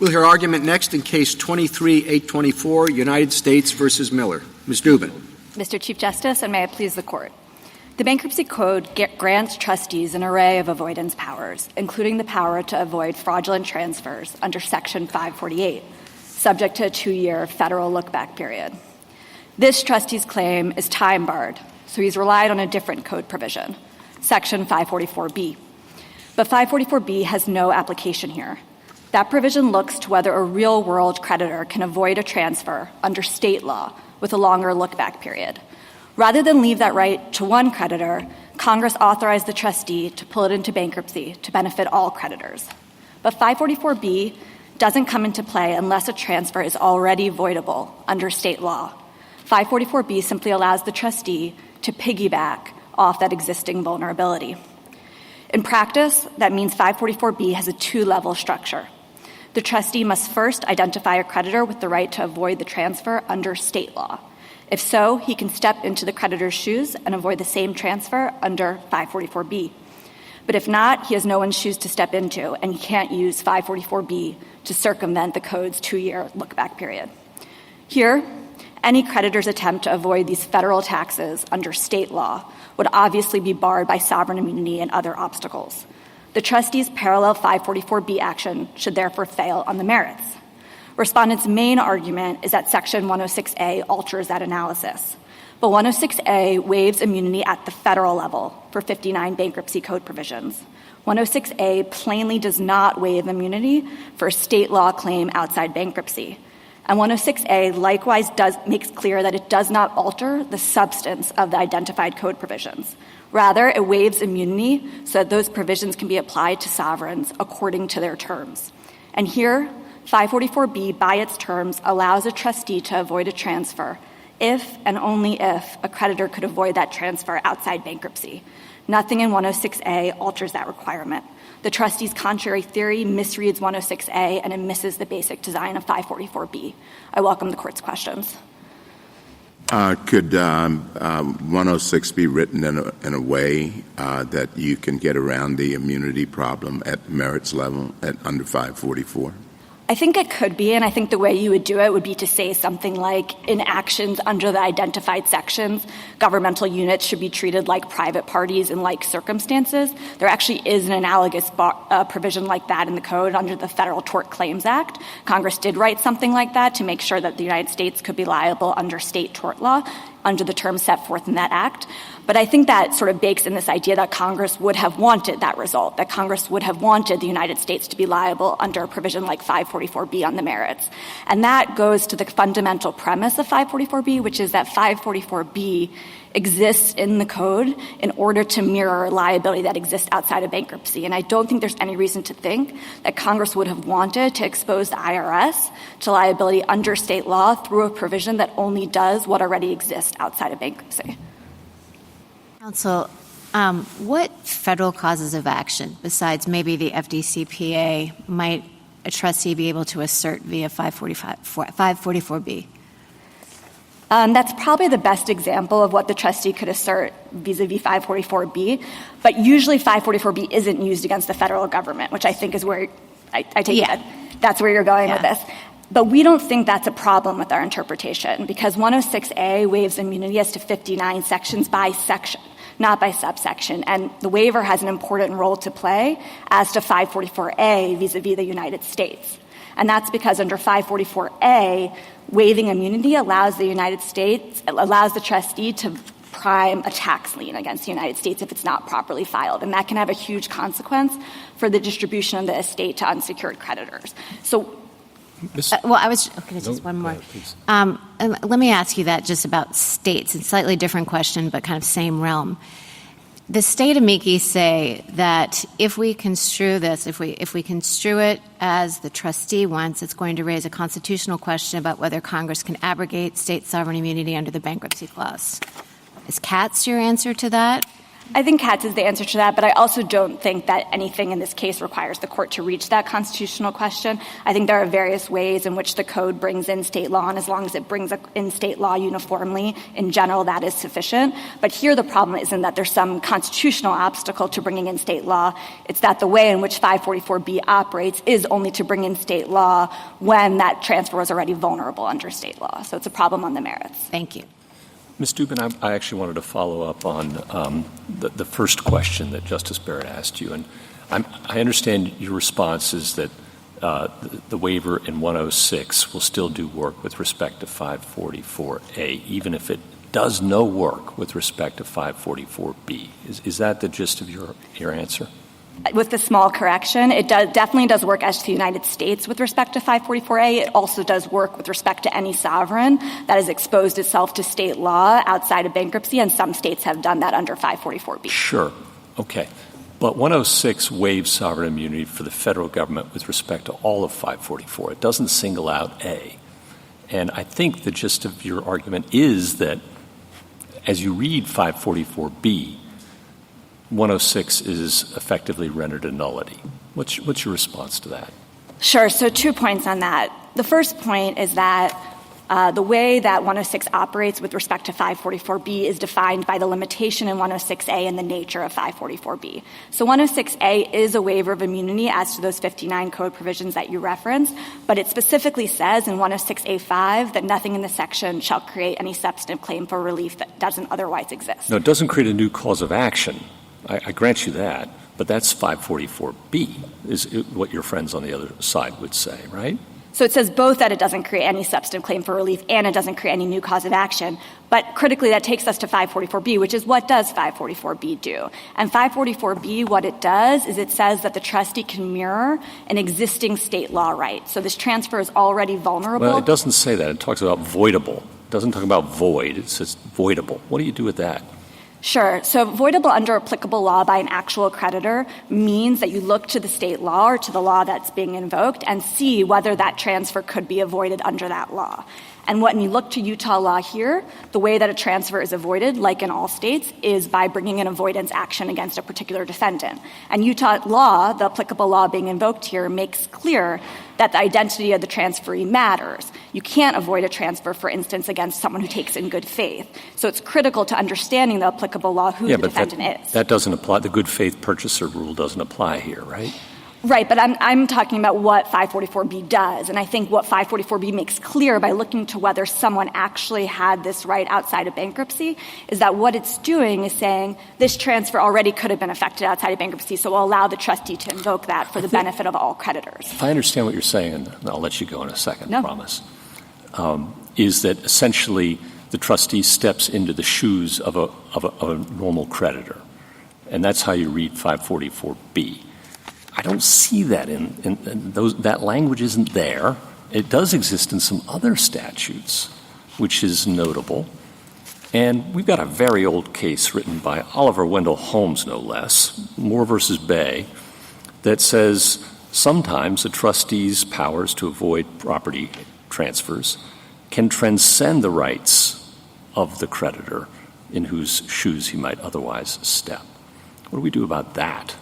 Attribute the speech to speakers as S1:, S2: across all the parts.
S1: We'll hear argument next in Case 23-824, United States v. Miller. Ms. Dubin.
S2: Mr. Chief Justice, and may it please the Court. The Bankruptcy Code grants trustees an array of avoidance powers, including the power to avoid fraudulent transfers under Section 548, subject to a 2-year federal look-back period. This trustee's claim is time-barred, so he's relied on a different code provision, Section 544B. But 544B has no application here. That provision looks to whether a real-world creditor can avoid a transfer under state law with a longer look-back period. Rather than leave that right to one creditor, Congress authorized the trustee to pull it into bankruptcy to benefit all creditors. But 544B doesn't come into play unless a transfer is already voidable under state law. 544B simply allows the trustee to piggyback off that existing vulnerability. In practice, that means 544B has a 2-level structure. The trustee must first identify a creditor with the right to avoid the transfer under state law. If so, he can step into the creditor's shoes and avoid the same transfer under 544B. But if not, he has no one's shoes to step into, and he can't use 544B to circumvent the code's 2-year look-back period. Here, any creditor's attempt to avoid these federal taxes under state law would obviously be barred by sovereign immunity and other obstacles. The trustee's parallel 544B action should therefore fail on the merits. Respondents' main argument is that Section 106A alters that analysis. But 106A waives immunity at the federal level for 59 Bankruptcy Code provisions. 106A plainly does not waive immunity for a state law claim outside bankruptcy. And 106A likewise makes clear that it does not alter the substance of the identified code provisions. Rather, it waives immunity so that those provisions can be applied to sovereigns according to their terms. And here, 544B, by its terms, allows a trustee to avoid a transfer if and only if a creditor could avoid that transfer outside bankruptcy. Nothing in 106A alters that requirement. The trustee's contrary theory misreads 106A and it misses the basic design of 544B. I welcome the Court's questions.
S3: Could 106 be written in a way that you can get around the immunity problem at merits level under 544?
S2: I think it could be, and I think the way you would do it would be to say something like, in actions under the identified sections, governmental units should be treated like private parties in like circumstances. There actually is an analogous provision like that in the Code under the Federal Tort Claims Act. Congress did write something like that to make sure that the United States could be liable under state tort law under the terms set forth in that act. But I think that sort of bakes in this idea that Congress would have wanted that result, that Congress would have wanted the United States to be liable under a provision like 544B on the merits. And that goes to the fundamental premise of 544B, which is that 544B exists in the Code in order to mirror liability that exists outside of bankruptcy. And I don't think there's any reason to think that Congress would have wanted to expose the IRS to liability under state law through a provision that only does what already exists outside of bankruptcy.
S4: Counsel, what federal causes of action, besides maybe the FDCPA, might a trustee be able to assert via 544B?
S2: That's probably the best example of what the trustee could assert vis-a-vis 544B. But usually 544B isn't used against the federal government, which I think is where I take it. That's where you're going with this. But we don't think that's a problem with our interpretation because 106A waives immunity as to 59 sections by section, not by subsection. And the waiver has an important role to play as to 544A vis-a-vis the United States. And that's because under 544A, waiving immunity allows the trustee to prime a tax lien against the United States if it's not properly filed. And that can have a huge consequence for the distribution of the estate to unsecured creditors. So
S4: just one more. Let me ask you that just about states. It's a slightly different question, but kind of same realm. The state amici say that if we construe this, if we construe it as the trustee wants, it's going to raise a constitutional question about whether Congress can abrogate state sovereign immunity under the Bankruptcy Clause. Is Katz your answer to that?
S2: I think Katz is the answer to that, but I also don't think that anything in this case requires the court to reach that constitutional question. I think there are various ways in which the code brings in state law, and as long as it brings in state law uniformly, in general, that is sufficient. But here the problem isn't that there's some constitutional obstacle to bringing in state law. It's that the way in which 544B operates is only to bring in state law when that transfer was already vulnerable under state law. So it's a problem on the merits.
S4: Thank you.
S5: Ms. Dubin, I actually wanted to follow up on the first question that Justice Barrett asked you. And I understand your response is that the waiver in 106 will still do work with respect to 544A, even if it does no work with respect to 544B. Is that the gist of your answer?
S2: With the small correction, it definitely does work as to the United States with respect to 544A. It also does work with respect to any sovereign that has exposed itself to state law outside of bankruptcy, and some states have done that under 544B.
S5: Sure. Okay. But 106 waives sovereign immunity for the federal government with respect to all of 544. It doesn't single out A. And I think the gist of your argument is that as you read 544B, 106 is effectively rendered a nullity. What's your response to that?
S2: Sure. So 2 points on that. The first point is that the way that 106 operates with respect to 544B is defined by the limitation in 106A and the nature of 544B. So 106A is a waiver of immunity as to those 59 code provisions that you referenced, but it specifically says in 106A5 that nothing in the section shall create any substantive claim for relief that doesn't otherwise exist.
S5: No, it doesn't create a new cause of action. I grant you that, but that's 544B, is what your friends on the other side would say, right?
S2: So it says both that it doesn't create any substantive claim for relief and it doesn't create any new cause of action. But critically, that takes us to 544B, which is what does 544B do? And 544B, what it does is it says that the trustee can mirror an existing state law right. So this transfer is already vulnerable.
S5: Well, it doesn't say that. It talks about voidable. It doesn't talk about void. It says voidable. What do you do with that?
S2: Sure. So voidable under applicable law by an actual creditor means that you look to the state law or to the law that's being invoked and see whether that transfer could be avoided under that law. And when you look to Utah law here, the way that a transfer is avoided, like in all states, is by bringing an avoidance action against a particular defendant. And Utah law, the applicable law being invoked here, makes clear that the identity of the transferee matters. You can't avoid a transfer, for instance, against someone who takes in good faith. So it's critical to understanding the applicable law who the defendant is.
S5: That doesn't apply. The good faith purchaser rule doesn't apply here, right?
S2: Right, but I'm talking about what 544B does. And I think what 544B makes clear by looking to whether someone actually had this right outside of bankruptcy is that what it's doing is saying this transfer already could have been effected outside of bankruptcy, so we'll allow the trustee to invoke that for the benefit of all creditors.
S5: If I understand what you're saying, and I'll let you go in a second, I
S2: No.
S5: promise, is that essentially the trustee steps into the shoes of a normal creditor. And that's how you read 544B. I don't see that in those. That language isn't there. It does exist in some other statutes, which is notable. And we've got a very old case written by Oliver Wendell Holmes, no less, Moore versus Bay, that says sometimes a trustee's powers to avoid property transfers can transcend the rights of the creditor in whose shoes he might otherwise step. What do we do about that?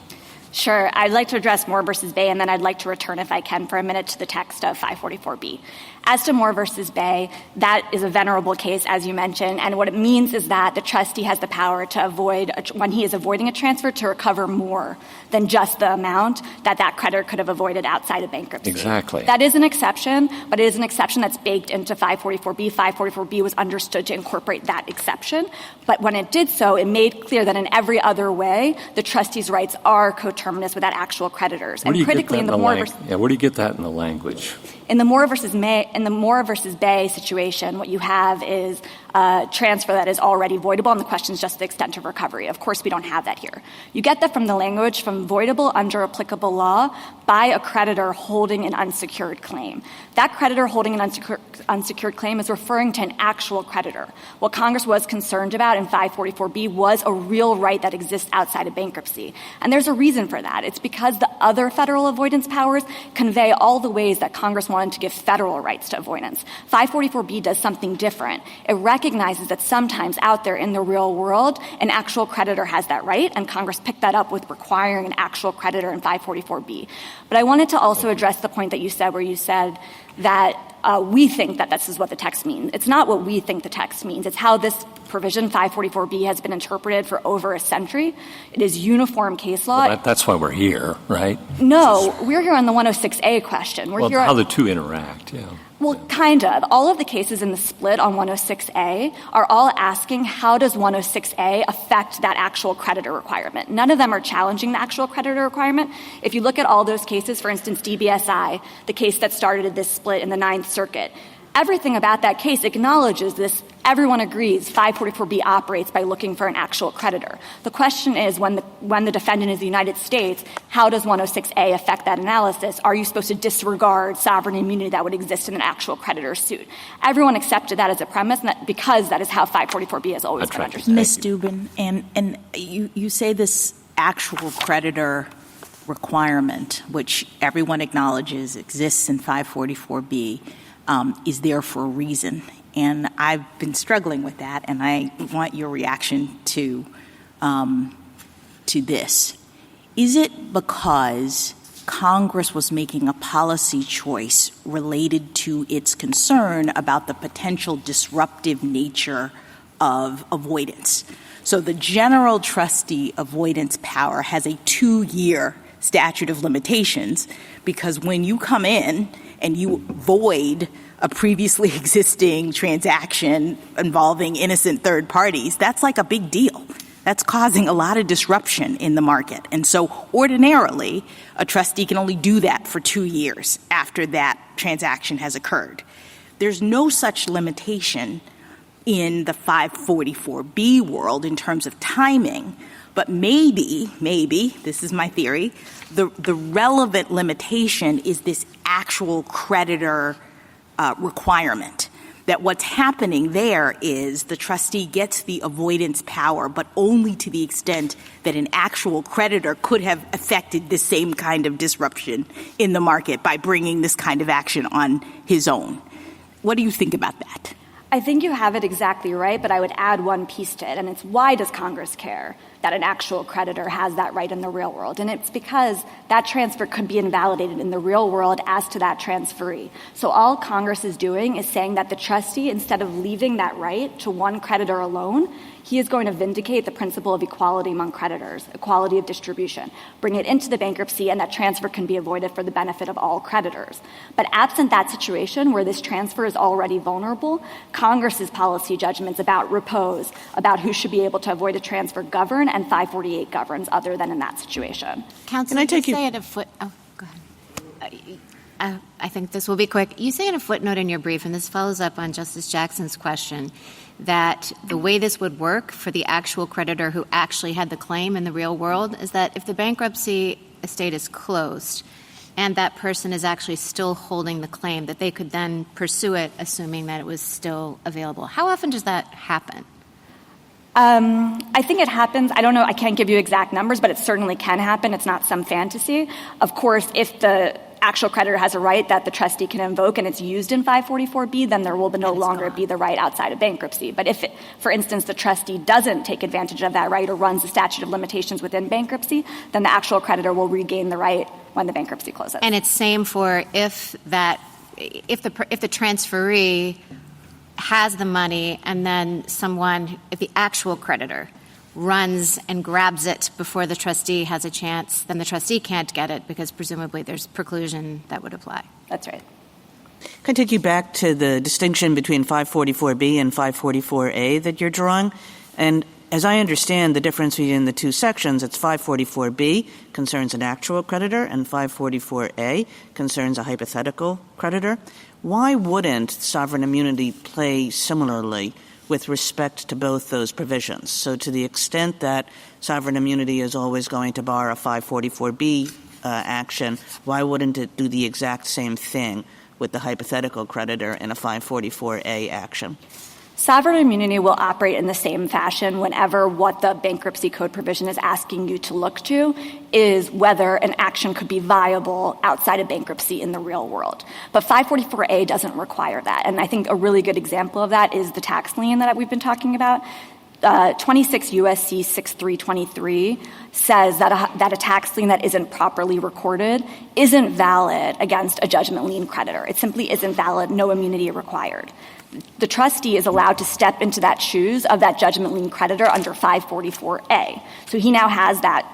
S2: Sure. I'd like to address Moore versus Bay, and then I'd like to return, if I can, for a minute to the text of 544B. As to Moore versus Bay, that is a venerable case, as you mentioned, and what it means is that the trustee has the power to avoid, when he is avoiding a transfer, to recover more than just the amount that creditor could have avoided outside of bankruptcy.
S5: Exactly.
S2: That is an exception, but it is an exception that's baked into 544B. 544B was understood to incorporate that exception, but when it did so, it made clear that in every other way, the trustee's rights are coterminous with that actual creditors.
S5: Where do you
S2: and critically,
S5: get that
S2: in the Moore versus
S5: where do you get that in the language?
S2: In the Moore versus Bay situation, what you have is a transfer that is already voidable, and the question is just the extent of recovery. Of course, we don't have that here. You get that from the language from voidable under applicable law by a creditor holding an unsecured claim. That creditor holding an unsecured claim is referring to an actual creditor. What Congress was concerned about in 544B was a real right that exists outside of bankruptcy. And there's a reason for that. It's because the other federal avoidance powers convey all the ways that Congress wanted to give federal rights to avoidance. 544B does something different. It recognizes that sometimes out there in the real world, an actual creditor has that right, and Congress picked that up with requiring an actual creditor in 544B. But I wanted to also address the point that you said where you said that we think that this is what the text means. It's not what we think the text means. It's how this provision, 544B, has been interpreted for over a century. It is uniform case law.
S5: Well, that's why we're here, right?
S2: No, we're here on the 106A question. We're here
S5: how the two interact, yeah.
S2: Well, kind of. All of the cases in the split on 106A are all asking how does 106A affect that actual creditor requirement. None of them are challenging the actual creditor requirement. If you look at all those cases, for instance, DBSI, the case that started this split in the Ninth Circuit, everything about that case acknowledges this. Everyone agrees 544B operates by looking for an actual creditor. The question is when the defendant is the United States, how does 106A affect that analysis? Are you supposed to disregard sovereign immunity that would exist in an actual creditor suit? Everyone accepted that as a premise because that is how 544B has always been understood.
S6: Ms. Dubin, and you say this actual creditor requirement, which everyone acknowledges exists in 544B, is there for a reason. And I've been struggling with that, and I want your reaction to this. Is it because Congress was making a policy choice related to its concern about the potential disruptive nature of avoidance? So the general trustee avoidance power has a 2-year statute of limitations because when you come in and you void a previously existing transaction involving innocent third parties, that's like a big deal. That's causing a lot of disruption in the market. And so ordinarily, a trustee can only do that for 2 years after that transaction has occurred. There's no such limitation in the 544B world in terms of timing, but maybe, this is my theory, the relevant limitation is this actual creditor requirement, that what's happening there is the trustee gets the avoidance power, but only to the extent that an actual creditor could have affected the same kind of disruption in the market by bringing this kind of action on his own. What do you think about that?
S2: I think you have it exactly right, but I would add one piece to it, and it's why does Congress care that an actual creditor has that right in the real world? And it's because that transfer could be invalidated in the real world as to that transferee. So all Congress is doing is saying that the trustee, instead of leaving that right to one creditor alone, he is going to vindicate the principle of equality among creditors, equality of distribution, bring it into the bankruptcy, and that transfer can be avoided for the benefit of all creditors. But absent that situation where this transfer is already vulnerable, Congress's policy judgments about repose, about who should be able to avoid a transfer govern, and 548 governs other than in that situation.
S4: Counsel,
S6: Can I take
S4: you say at a foot? Oh, go ahead. I think this will be quick. You say in a footnote in your brief, and this follows up on Justice Jackson's question, that the way this would work for the actual creditor who actually had the claim in the real world is that if the bankruptcy estate is closed and that person is actually still holding the claim, that they could then pursue it assuming that it was still available. How often does that happen?
S2: I think it happens. I don't know. I can't give you exact numbers, but it certainly can happen. It's not some fantasy. Of course, if the actual creditor has a right that the trustee can invoke and it's used in 544B, then there will no longer be the right outside of bankruptcy. But if, for instance, the trustee doesn't take advantage of that right or runs the statute of limitations within bankruptcy, then the actual creditor will regain the right when the bankruptcy closes.
S4: And it's same for if the transferee has the money and then if the actual creditor runs and grabs it before the trustee has a chance, then the trustee can't get it because presumably there's preclusion that would apply.
S2: That's right.
S7: Can I take you back to the distinction between 544B and 544A that you're drawing? And as I understand the difference between the two sections, it's 544B concerns an actual creditor and 544A concerns a hypothetical creditor. Why wouldn't sovereign immunity play similarly with respect to both those provisions? So to the extent that sovereign immunity is always going to bar a 544B action, why wouldn't it do the exact same thing with the hypothetical creditor in a 544A action?
S2: Sovereign immunity will operate in the same fashion whenever what the Bankruptcy Code provision is asking you to look to is whether an action could be viable outside of bankruptcy in the real world. But 544A doesn't require that. And I think a really good example of that is the tax lien that we've been talking about. 26 U.S.C. 6323 says that a tax lien that isn't properly recorded isn't valid against a judgment lien creditor. It simply isn't valid, no immunity required. The trustee is allowed to step into that shoes of that judgment lien creditor under 544A. So he now has that.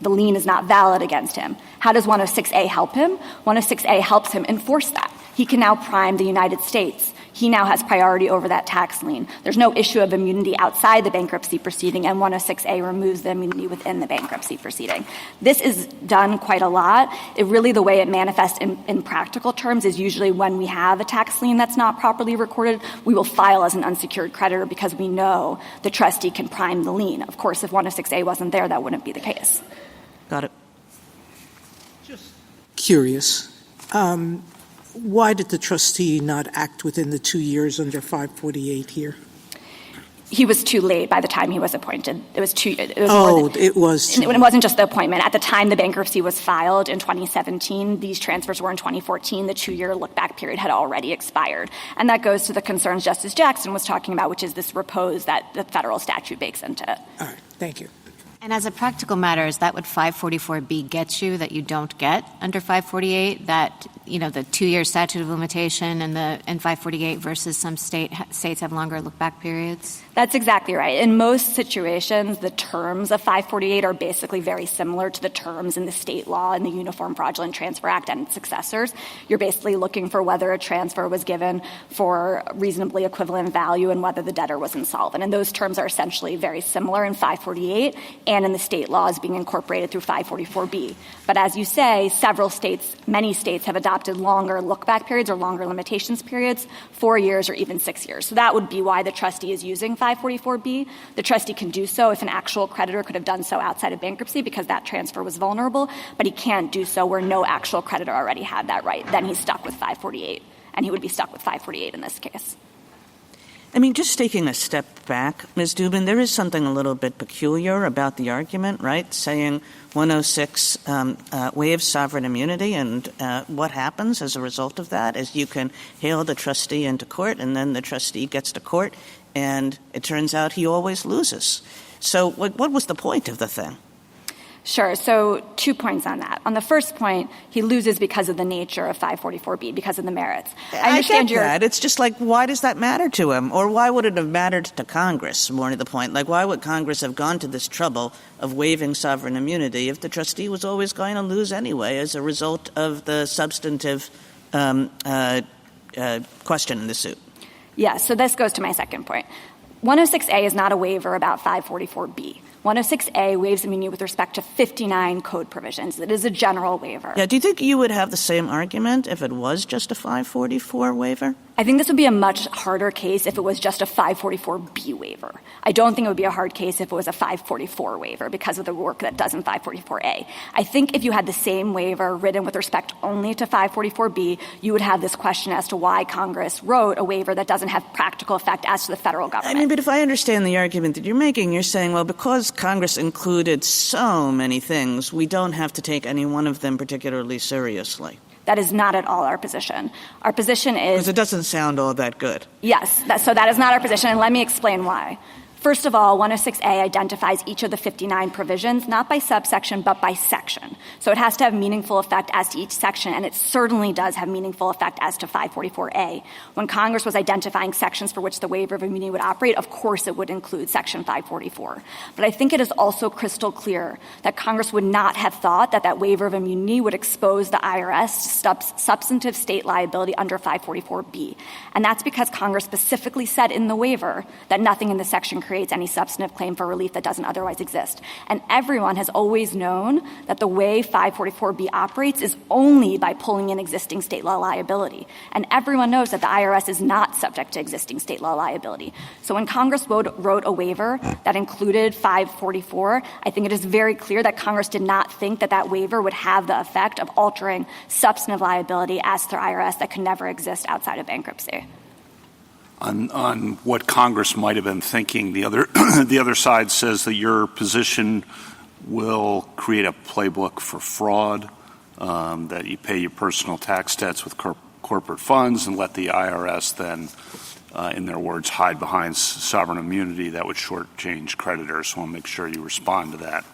S2: The lien is not valid against him. How does 106A help him? 106A helps him enforce that. He can now prime the United States. He now has priority over that tax lien. There's no issue of immunity outside the bankruptcy proceeding, and 106A removes the immunity within the bankruptcy proceeding. This is done quite a lot. The way it manifests in practical terms is usually when we have a tax lien that's not properly recorded, we will file as an unsecured creditor because we know the trustee can prime the lien. Of course, if 106A wasn't there, that wouldn't be the case.
S7: Got it.
S8: Just curious. Why did the trustee not act within the 2 years under 548 here?
S2: He was too late by the time he was appointed. It was too.
S8: It wasn't
S2: just the appointment. At the time the bankruptcy was filed in 2017, these transfers were in 2014. The 2-year look-back period had already expired. And that goes to the concerns Justice Jackson was talking about, which is this repose that the federal statute bakes into it.
S8: All right. Thank you.
S4: And as a practical matter, is that what 544B gets you that you don't get under 548? That, the 2-year statute of limitation and 548 versus some states have longer look-back periods?
S2: That's exactly right. In most situations, the terms of 548 are basically very similar to the terms in the state law in the Uniform Fraudulent Transfer Act and its successors. You're basically looking for whether a transfer was given for reasonably equivalent value and whether the debtor was insolvent. And those terms are essentially very similar in 548 and in the state laws being incorporated through 544B. But as you say, many states have adopted longer look-back periods or longer limitations periods, 4 years or even 6 years. So that would be why the trustee is using 544B. The trustee can do so if an actual creditor could have done so outside of bankruptcy because that transfer was vulnerable, but he can't do so where no actual creditor already had that right. Then he's stuck with 548, and he would be stuck with 548 in this case.
S7: Just taking a step back, Ms. Dubin, there is something a little bit peculiar about the argument, right? Saying 106 waives sovereign immunity, and what happens as a result of that is you can hail the trustee into court, and then the trustee gets to court, and it turns out he always loses. So what was the point of the thing?
S2: Sure. So 2 points on that. On the first point, he loses because of the nature of 544B, because of the merits. I understand
S7: get that. It's just like, why does that matter to him? Or why would it have mattered to Congress, more to the point? Like, why would Congress have gone to this trouble of waiving sovereign immunity if the trustee was always going to lose anyway as a result of the substantive question in the suit?
S2: Yes. So this goes to my second point. 106A is not a waiver about 544B. 106A waives immunity with respect to 59 code provisions. It is a general waiver.
S7: Yeah. Do you think you would have the same argument if it was just a 544 waiver?
S2: I think this would be a much harder case if it was just a 544B waiver. I don't think it would be a hard case if it was a 544 waiver because of the work that does in 544A. I think if you had the same waiver written with respect only to 544B, you would have this question as to why Congress wrote a waiver that doesn't have practical effect as to the federal government.
S7: But if I understand the argument that you're making, you're saying, well, because Congress included so many things, we don't have to take any one of them particularly seriously.
S2: That is not at all our position. Our position is—
S7: Because it doesn't sound all that good.
S2: Yes. So that is not our position, and let me explain why. First of all, 106A identifies each of the 59 provisions, not by subsection, but by section. So it has to have meaningful effect as to each section, and it certainly does have meaningful effect as to 544A. When Congress was identifying sections for which the waiver of immunity would operate, of course it would include Section 544. But I think it is also crystal clear that Congress would not have thought that that waiver of immunity would expose the IRS to substantive state liability under 544B. And that's because Congress specifically said in the waiver that nothing in the section creates any substantive claim for relief that doesn't otherwise exist. And everyone has always known that the way 544B operates is only by pulling in existing state law liability. And everyone knows that the IRS is not subject to existing state law liability. So when Congress wrote a waiver that included 544, I think it is very clear that Congress did not think that that waiver would have the effect of altering substantive liability as to the IRS that could never exist outside of bankruptcy.
S9: on what Congress might have been thinking. The other the other side says that your position will create a playbook for fraud, that you pay your personal tax debts with corporate funds and let the IRS then, in their words, hide behind sovereign immunity. That would shortchange creditors. So I want to make sure you respond to that.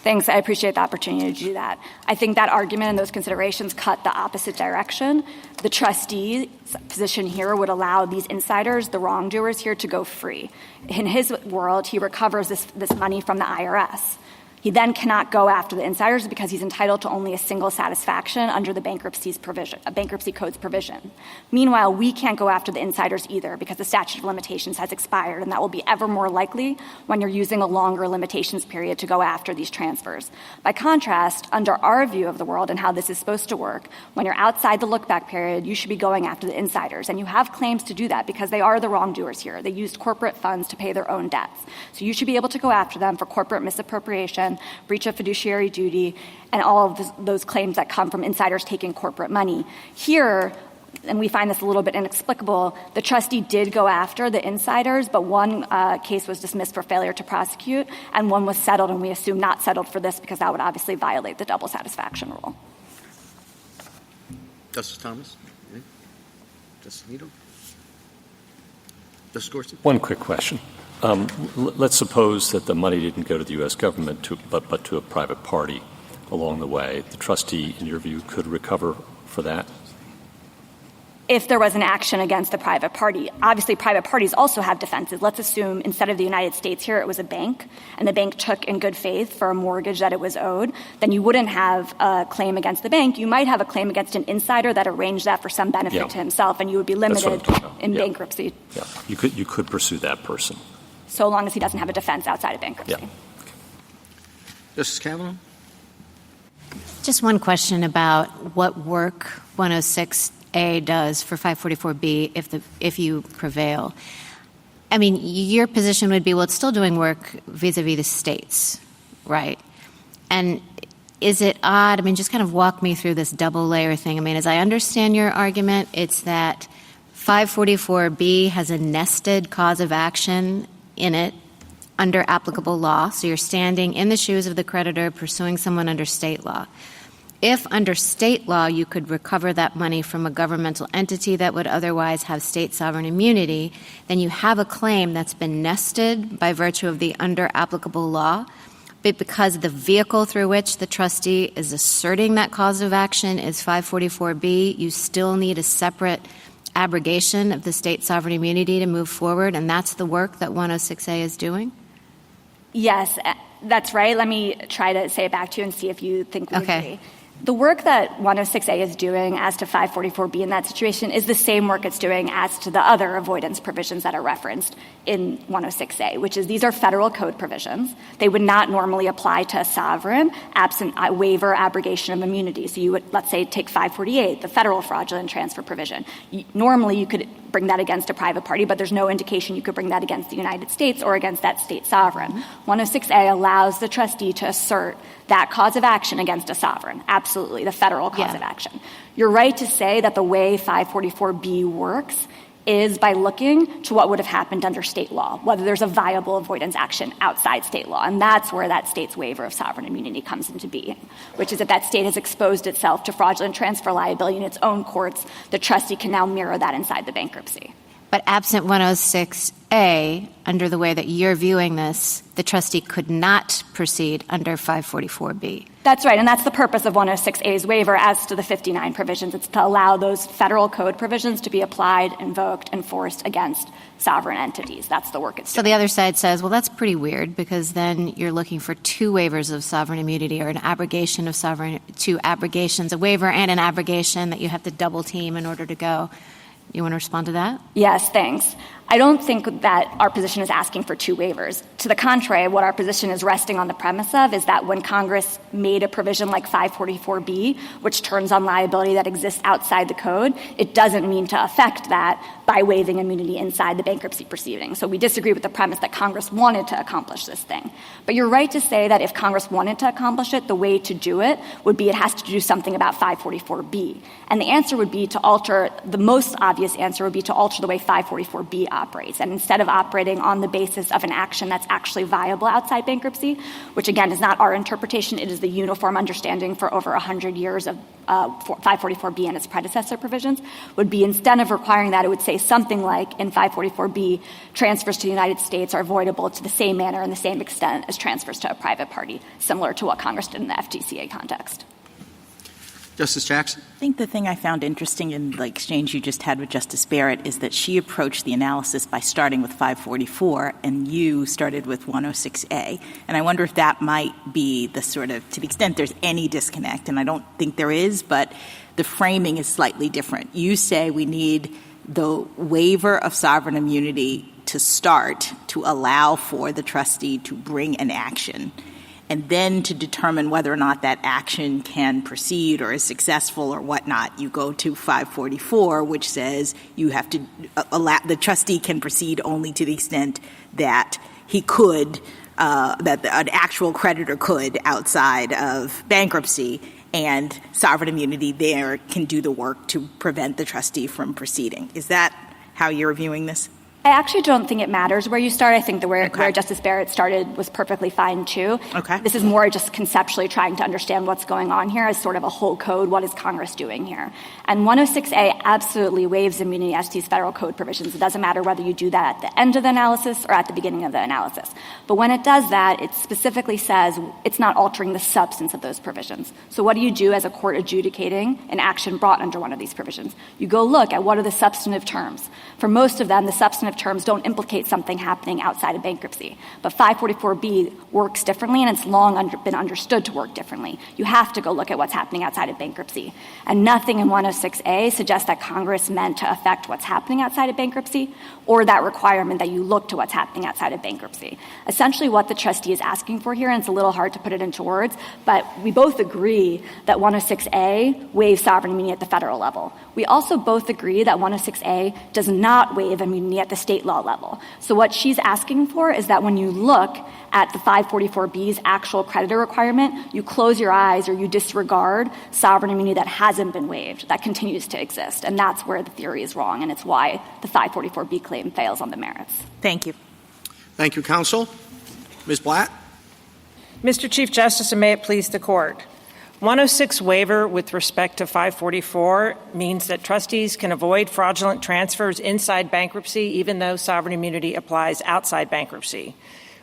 S2: Thanks. I appreciate the opportunity to do that. I think that argument and those considerations cut the opposite direction. The trustee's position here would allow these insiders, the wrongdoers here, to go free. In his world, he recovers this money from the IRS. He then cannot go after the insiders because he's entitled to only a single satisfaction under the Bankruptcy Code's provision. Meanwhile, we can't go after the insiders either because the statute of limitations has expired, and that will be ever more likely when you're using a longer limitations period to go after these transfers. By contrast, under our view of the world and how this is supposed to work, when you're outside the look-back period, you should be going after the insiders, and you have claims to do that because they are the wrongdoers here. They used corporate funds to pay their own debts. So you should be able to go after them for corporate misappropriation, breach of fiduciary duty, and all of those claims that come from insiders taking corporate money. Here, and we find this a little bit inexplicable, the trustee did go after the insiders, but one case was dismissed for failure to prosecute, and one was settled, and we assume not settled for this because that would obviously violate the double satisfaction rule.
S1: Justice Thomas? Justice Alito? Justice Gorsuch?
S5: One quick question. Let's suppose that the money didn't go to the U.S. government, but to a private party along the way. The trustee, in your view, could recover for that?
S2: If there was an action against the private party. Obviously, private parties also have defenses. Let's assume instead of the United States here, it was a bank, and the bank took in good faith for a mortgage that it was owed. Then you wouldn't have a claim against the bank. You might have a claim against an insider that arranged that for some benefit to himself, and you would be limited in bankruptcy.
S5: Yeah, you could pursue that person.
S2: So long as he doesn't have a defense outside of bankruptcy.
S5: Yeah.
S1: Justice Kavanaugh?
S4: Just one question about what work 106A does for 544B if you prevail. I mean, your position would be, well, it's still doing work vis-a-vis the states, right? And is it odd? I mean, just kind of walk me through this double layer thing. I mean, as I understand your argument, it's that 544B has a nested cause of action in it under applicable law. So you're standing in the shoes of the creditor pursuing someone under state law. If under state law you could recover that money from a governmental entity that would otherwise have state sovereign immunity, then you have a claim that's been nested by virtue of the under applicable law. But because the vehicle through which the trustee is asserting that cause of action is 544B, you still need a separate abrogation of the state sovereign immunity to move forward, and that's the work that 106A is doing?
S2: Yes, that's right. Let me try to say it back to you and see if you think we agree. The work that 106A is doing as to 544B in that situation is the same work it's doing as to the other avoidance provisions that are referenced in 106A, which is these are federal code provisions. They would not normally apply to a sovereign absent a waiver abrogation of immunity. So you would, let's say, take 548, the federal fraudulent transfer provision. Normally you could bring that against a private party, but there's no indication you could bring that against the United States or against that state sovereign. 106A allows the trustee to assert that cause of action against a sovereign. Absolutely, the federal cause of action. You're right to say that the way 544B works is by looking to what would have happened under state law, whether there's a viable avoidance action outside state law. And that's where that state's waiver of sovereign immunity comes into being, which is if that state has exposed itself to fraudulent transfer liability in its own courts, the trustee can now mirror that inside the bankruptcy.
S4: But absent 106A, under the way that you're viewing this, the trustee could not proceed under 544B.
S2: That's right, and that's the purpose of 106A's waiver as to the 59 provisions. It's to allow those federal code provisions to be applied, invoked, enforced against sovereign entities. That's the work it's doing.
S4: So the other side says, well, that's pretty weird because then you're looking for two waivers of sovereign immunity or an abrogation of two abrogations, a waiver and an abrogation that you have to double team in order to go. You want to respond to that?
S2: Yes, thanks. I don't think that our position is asking for two waivers. To the contrary, what our position is resting on the premise of is that when Congress made a provision like 544B, which turns on liability that exists outside the code, it doesn't mean to affect that by waiving immunity inside the bankruptcy proceeding. So we disagree with the premise that Congress wanted to accomplish this thing. But you're right to say that if Congress wanted to accomplish it, the way to do it would be it has to do something about 544B. And the answer would be to alter, the most obvious answer would be to alter the way 544B operates. And instead of operating on the basis of an action that's actually viable outside bankruptcy, which again is not our interpretation, it is the uniform understanding for over 100 years of 544B and its predecessor provisions, would be instead of requiring that, it would say something like in 544B, transfers to the United States are voidable to the same manner and the same extent as transfers to a private party, similar to what Congress did in the FTCA context.
S1: Justice Jackson?
S6: I think the thing I found interesting in the exchange you just had with Justice Barrett is that she approached the analysis by starting with 544 and you started with 106A. And I wonder if that might be the sort of, to the extent there's any disconnect, and I don't think there is, but the framing is slightly different. You say we need the waiver of sovereign immunity to start to allow for the trustee to bring an action, and then to determine whether or not that action can proceed or is successful or whatnot, you go to 544, which says you have to allow the trustee can proceed only to the extent that he could, that an actual creditor could outside of bankruptcy, and sovereign immunity there can do the work to prevent the trustee from proceeding. Is that how you're viewing this?
S2: I actually don't think it matters where you start. I think where Justice Barrett started was perfectly fine, too.
S6: Okay.
S2: This is more just conceptually trying to understand what's going on here as sort of a whole code. What is Congress doing here? And 106A absolutely waives immunity as to these federal code provisions. It doesn't matter whether you do that at the end of the analysis or at the beginning of the analysis. But when it does that, it specifically says it's not altering the substance of those provisions. So what do you do as a court adjudicating an action brought under one of these provisions? You go look at what are the substantive terms. For most of them, the substantive terms don't implicate something happening outside of bankruptcy. But 544B works differently, and it's long been understood to work differently. You have to go look at what's happening outside of bankruptcy. And nothing in 106A suggests that Congress meant to affect what's happening outside of bankruptcy or that requirement that you look to what's happening outside of bankruptcy. Essentially what the trustee is asking for here, and it's a little hard to put it into words, but we both agree that 106A waives sovereign immunity at the federal level. We also both agree that 106A does not waive immunity at the state law level. So what she's asking for is that when you look at the 544B's actual creditor requirement, you close your eyes or you disregard sovereign immunity that hasn't been waived, that continues to exist. And that's where the theory is wrong, and it's why the 544B claim fails on the merits.
S6: Thank you.
S1: Thank you, counsel. Ms. Blatt?
S10: Mr. Chief Justice, and may it please the Court. 106 waiver with respect to 544 means that trustees can avoid fraudulent transfers inside bankruptcy even though sovereign immunity applies outside bankruptcy.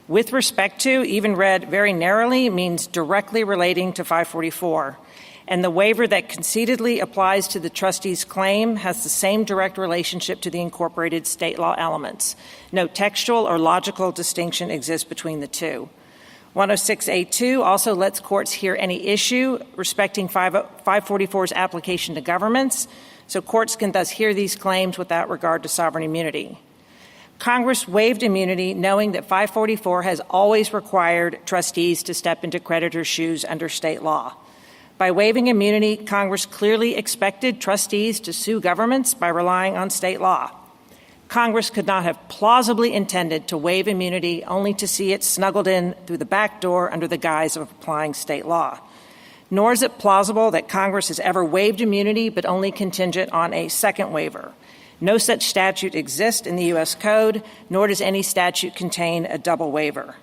S10: With respect to, even read very narrowly, means directly relating to 544. And the waiver that concededly applies to the trustee's claim has the same direct relationship to the incorporated state law elements. No textual or logical distinction exists between the two. 106A2 also lets courts hear any issue respecting 544's application to governments, so courts can thus hear these claims without regard to sovereign immunity. Congress waived immunity knowing that 544 has always required trustees to step into creditors' shoes under state law. By waiving immunity, Congress clearly expected trustees to sue governments by relying on state law. Congress could not have plausibly intended to waive immunity only to see it snuggled in through the back door under the guise of applying state law. Nor is it plausible that Congress has ever waived immunity but only contingent on a second waiver. No such statute exists in the U.S. Code, nor does any statute contain a double waiver.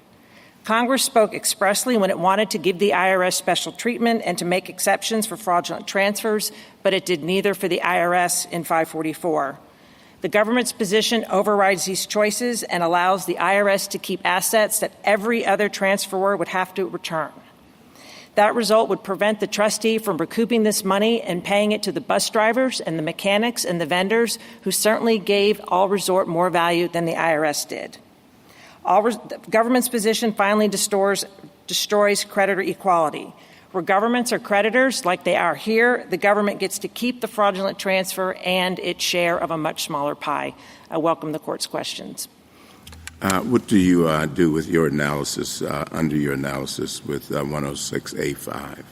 S10: Congress spoke expressly when it wanted to give the IRS special treatment and to make exceptions for fraudulent transfers, but it did neither for the IRS in 544. The government's position overrides these choices and allows the IRS to keep assets that every other transferor would have to return. That result would prevent the trustee from recouping this money and paying it to the bus drivers and the mechanics and the vendors who certainly gave All Resort more value than the IRS did. The government's position finally destroys creditor equality. Where governments are creditors, like they are here, the government gets to keep the fraudulent transfer and its share of a much smaller pie. I welcome the Court's questions.
S3: What do you do with your analysis, under your analysis with 106A5?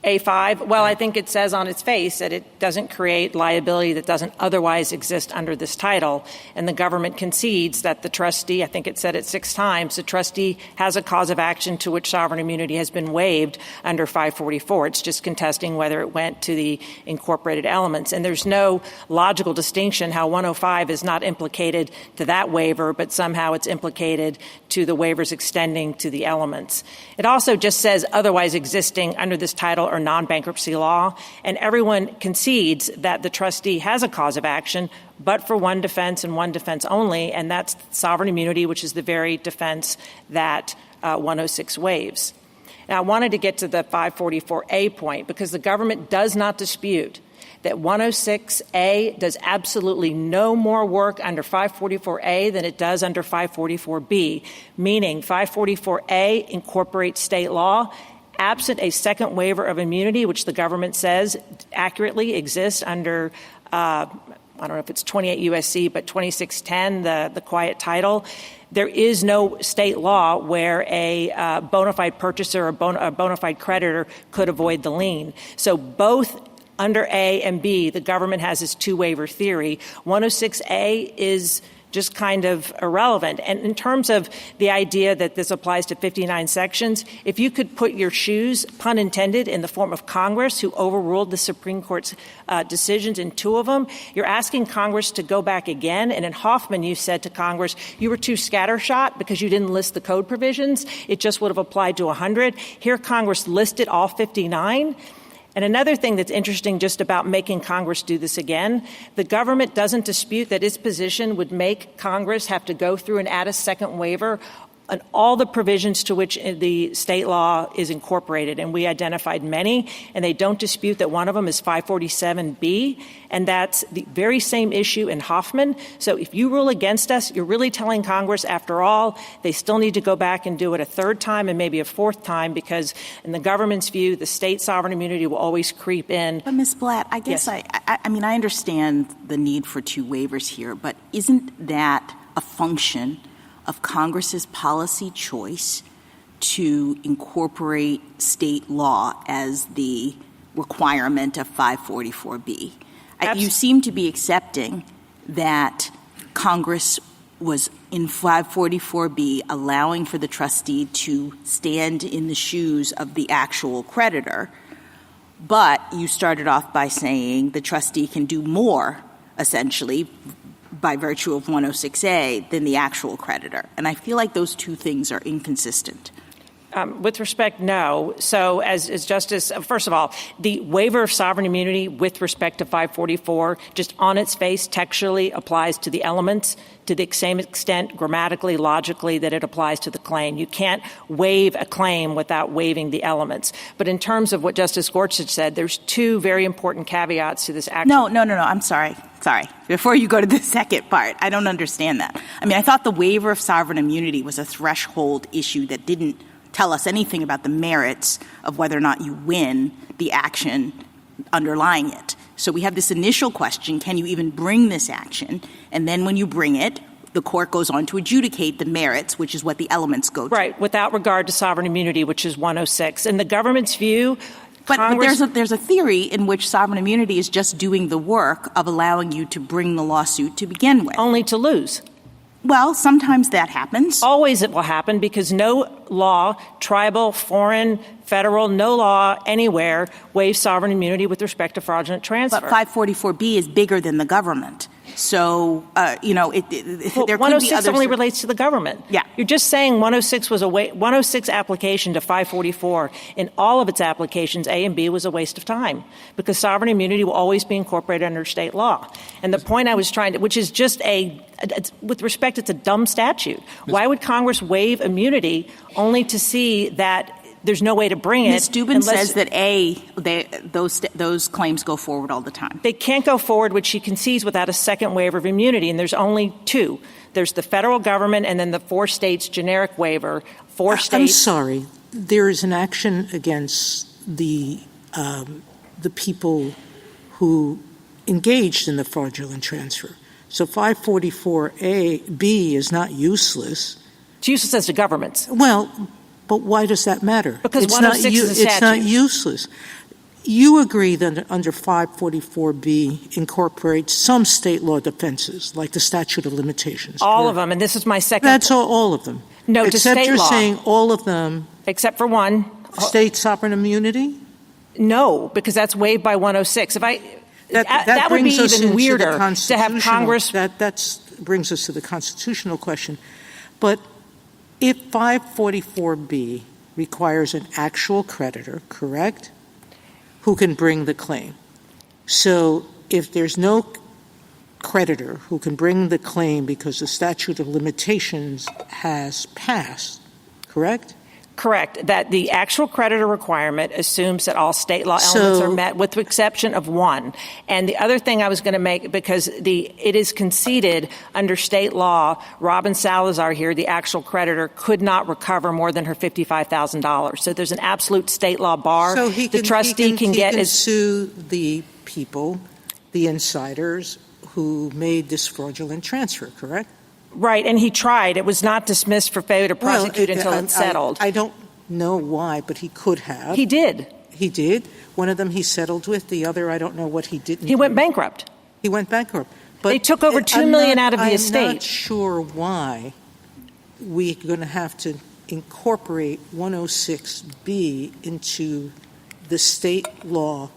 S10: A5, well, I think it says on its face that it doesn't create liability that doesn't otherwise exist under this title. And the government concedes that the trustee, I think it said it 6 times, the trustee has a cause of action to which sovereign immunity has been waived under 544. It's just contesting whether it went to the incorporated elements. And there's no logical distinction how 105 is not implicated to that waiver, but somehow it's implicated to the waivers extending to the elements. It also just says otherwise existing under this title or non-bankruptcy law, and everyone concedes that the trustee has a cause of action, but for one defense and one defense only, and that's sovereign immunity, which is the very defense that 106 waives. Now, I wanted to get to the 544A point because the government does not dispute that 106A does absolutely no more work under 544A than it does under 544B, meaning 544A incorporates state law absent a second waiver of immunity, which the government says accurately exists under, I don't know if it's 28 U.S.C., but 2610, the quiet title. There is no state law where a bona fide purchaser or a bona fide creditor could avoid the lien. So both under A and B, the government has this two-waiver theory. 106A is just kind of irrelevant. And in terms of the idea that this applies to 59 sections, if you could put your shoes, pun intended, in the form of Congress, who overruled the Supreme Court's decisions in 2 of them, you're asking Congress to go back again. And in Hoffman, you said to Congress, you were too scattershot because you didn't list the code provisions. It just would have applied to 100. Here, Congress listed all 59. And another thing that's interesting just about making Congress do this again, the government doesn't dispute that its position would make Congress have to go through and add a second waiver on all the provisions to which the state law is incorporated. And we identified many, and they don't dispute that one of them is 547B, and that's the very same issue in Hoffman. So if you rule against us, you're really telling Congress, after all, they still need to go back and do it a 3rd time and maybe a 4th time, because in the government's view, the state sovereign immunity will always creep in.
S6: But Ms. Blatt, I guess
S10: Yes.
S6: I mean, I understand the need for 2 waivers here, but isn't that a function of Congress's policy choice to incorporate state law as the requirement of 544B? You seem to be accepting that Congress was in 544B allowing for the trustee to stand in the shoes of the actual creditor, but you started off by saying the trustee can do more, essentially, by virtue of 106A than the actual creditor. And I feel like those 2 things are inconsistent.
S10: With respect, no. So as Justice, first of all, the waiver of sovereign immunity with respect to 544 just on its face textually applies to the elements to the same extent grammatically, logically that it applies to the claim. You can't waive a claim without waiving the elements. But in terms of what Justice Gorsuch said, there's 2 very important caveats to this action.
S6: No. I'm sorry. Before you go to the second part, I don't understand that. I mean, I thought the waiver of sovereign immunity was a threshold issue that didn't tell us anything about the merits of whether or not you win the action underlying it. So we have this initial question, can you even bring this action? And then when you bring it, the court goes on to adjudicate the merits, which is what the elements go to.
S10: Right, without regard to sovereign immunity, which is 106. In the government's view,
S6: But there's a theory in which sovereign immunity is just doing the work of allowing you to bring the lawsuit to begin with.
S10: Only to lose.
S6: Well, sometimes that happens.
S10: Always it will happen because no law, tribal, foreign, federal, no law anywhere waives sovereign immunity with respect to fraudulent transfer.
S6: But 544B is bigger than the government. So, there could be
S10: 106 only relates to the government.
S6: Yeah.
S10: You're just saying 106 was 106 application to 544. In all of its applications, A and B was a waste of time because sovereign immunity will always be incorporated under state law. And the point I was trying to, which is just with respect, it's a dumb statute. Why would Congress waive immunity only to see that there's no way to bring it?
S6: Ms. Dubin says that those claims go forward all the time.
S10: They can't go forward, which she concedes, without a second waiver of immunity, and there's only 2. There's the federal government and then the 4 states generic waiver. 4 states.
S8: I'm sorry. There is an action against the people who engaged in the fraudulent transfer. So 544B is not useless.
S10: It's useless as to governments.
S8: Well, but why does that matter?
S10: Because 106 is a statute.
S8: It's not useless. You agree that under 544B incorporates some state law defenses, like the statute of limitations.
S10: All
S8: correct?
S10: of them, and this is my second.
S8: That's all of them.
S10: No,
S8: except
S10: to state
S8: you're
S10: law.
S8: saying all of them.
S10: Except for one.
S8: State sovereign immunity?
S10: No, because that's waived by 106. That would be
S8: brings us
S10: even
S8: into
S10: weirder
S8: the
S10: to have Congress.
S8: That brings us to the constitutional question. But if 544B requires an actual creditor, correct, who can bring the claim. So if there's no creditor who can bring the claim because the statute of limitations has passed, correct?
S10: Correct. That the actual creditor requirement assumes that all state law elements are met with the exception of one. And the other thing I was going to make, because it is conceded under state law, Robin Salazar here, the actual creditor, could not recover more than her $55,000. So there's an absolute state law bar.
S8: So
S10: the trustee can
S8: sue the people, the insiders, who made this fraudulent transfer, correct?
S10: Right, and he tried. It was not dismissed for failure to prosecute until it's settled.
S8: I don't know why, but he could have.
S10: He did.
S8: He did. One of them he settled with. The other, I don't know what he didn't.
S10: He went bankrupt.
S8: He went bankrupt. But
S10: they took over $2 million out of the estate.
S8: I'm not sure why we're going to have to incorporate 106B into the state law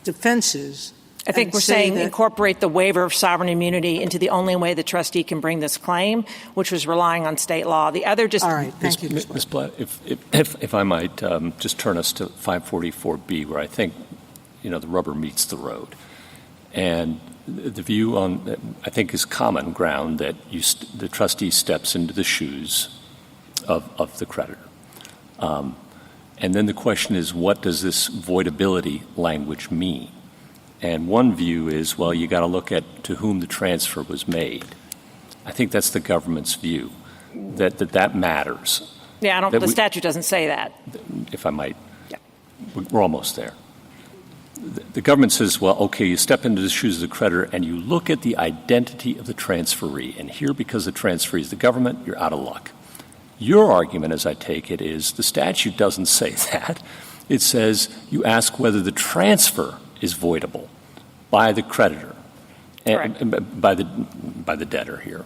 S8: defenses.
S10: I think we're saying incorporate the waiver of sovereign immunity into the only way the trustee can bring this claim, which was relying on state law. The other just...
S8: All right. Thank you, Ms.
S5: Blatt. If I might just turn us to 544B, where I think, the rubber meets the road. And the view I think, is common ground that the trustee steps into the shoes of the creditor. And then the question is, what does this voidability language mean? And one view is, well, you got to look at to whom the transfer was made. I think that's the government's view, that matters.
S10: Yeah, the statute doesn't say that.
S5: If I might.
S10: Yeah.
S5: We're almost there. The government says, well, okay, you step into the shoes of the creditor and you look at the identity of the transferee. And here, because the transferee is the government, you're out of luck. Your argument, as I take it, is the statute doesn't say that. It says you ask whether the transfer is voidable by the creditor, and by the debtor here,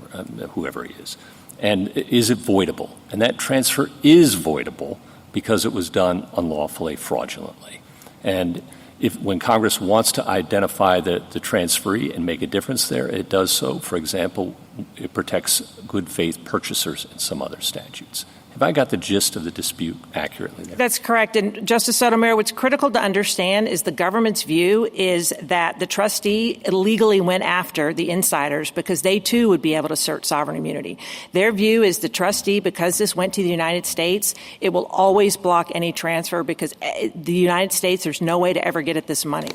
S5: whoever he is. And is it voidable? And that transfer is voidable because it was done unlawfully, fraudulently. And when Congress wants to identify the transferee and make a difference there, it does so. For example, it protects good faith purchasers in some other statutes. Have I got the gist of the dispute accurately there?
S10: That's correct. And Justice Sotomayor, what's critical to understand is the government's view is that the trustee illegally went after the insiders because they, too, would be able to assert sovereign immunity. Their view is the trustee, because this went to the United States, it will always block any transfer because the United States, there's no way to ever get at this money.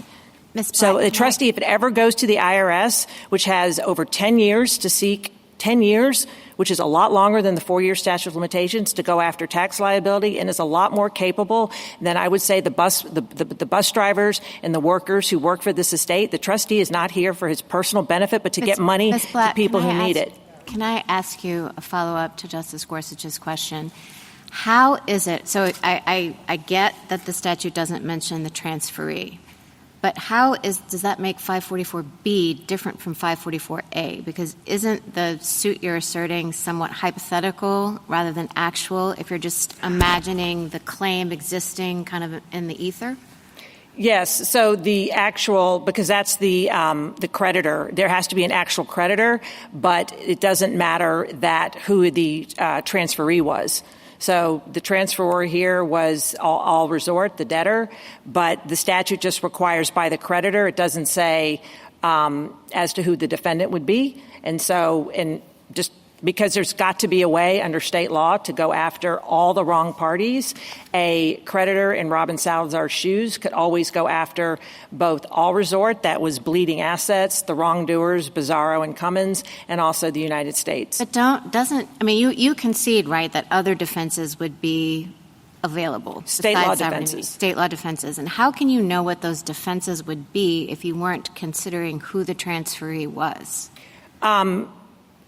S10: So the trustee, if it ever goes to the IRS, which has over 10 years to seek 10 years, which is a lot longer than the 4-year statute of limitations to go after tax liability and is a lot more capable than I would say the bus drivers and the workers who work for this estate. The trustee is not here for his personal benefit, but to get money to people who need it.
S4: Can I ask you a follow-up to Justice Gorsuch's question? How is it – so I get that the statute doesn't mention the transferee. But does that make 544B different from 544A? Because isn't the suit you're asserting somewhat hypothetical rather than actual if you're just imagining the claim existing kind of in the ether?
S10: Yes. So the actual, because that's the creditor, there has to be an actual creditor, but it doesn't matter who the transferee was. So the transferor here was all resort, the debtor, but the statute just requires by the creditor. It doesn't say as to who the defendant would be. And so, just because there's got to be a way under state law to go after all the wrong parties, a creditor in Robin Salazar's shoes could always go after both all resort, that was bleeding assets, the wrongdoers, Bizarro and Cummins, and also the United States.
S4: But you concede, right, that other defenses would be available?
S10: State law
S4: besides sovereign immunity?
S10: defenses.
S4: State law defenses. And how can you know what those defenses would be if you weren't considering who the transferee was?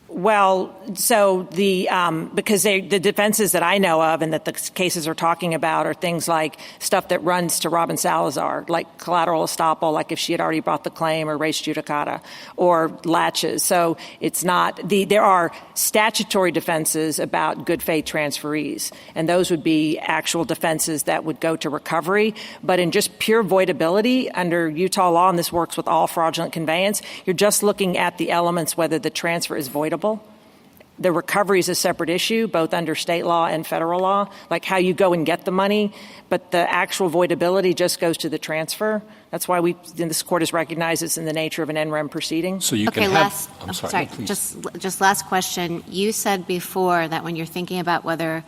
S10: Well, so because the defenses that I know of and that the cases are talking about are things like stuff that runs to Robin Salazar, like collateral estoppel, like if she had already brought the claim, or res judicata, or latches. So it's not there are statutory defenses about good faith transferees, and those would be actual defenses that would go to recovery. But in just pure voidability under Utah law, and this works with all fraudulent conveyance, you're just looking at the elements whether the transfer is voidable. The recovery is a separate issue, both under state law and federal law, like how you go and get the money. But the actual voidability just goes to the transfer. That's why this court has recognized it's in the nature of an NREM proceeding.
S5: So you can have. I'm sorry.
S4: Just last question. You said before that when you're thinking about whether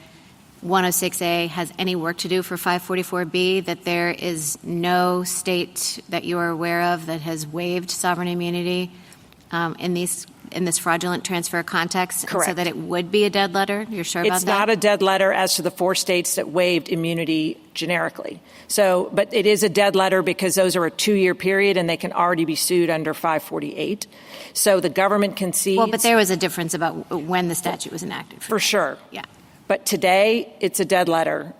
S4: 106A has any work to do for 544B, that there is no state that you are aware of that has waived sovereign immunity in this fraudulent transfer context.
S10: Correct.
S4: So that it would be a dead letter? You're sure about that?
S10: It's not a dead letter as to the 4 states that waived immunity generically. So, but it is a dead letter because those are a 2-year period and they can already be sued under 548. So the government concedes.
S4: Well, but there was a difference about when the statute was enacted.
S10: For sure.
S4: Yeah.
S10: But today, it's a dead letter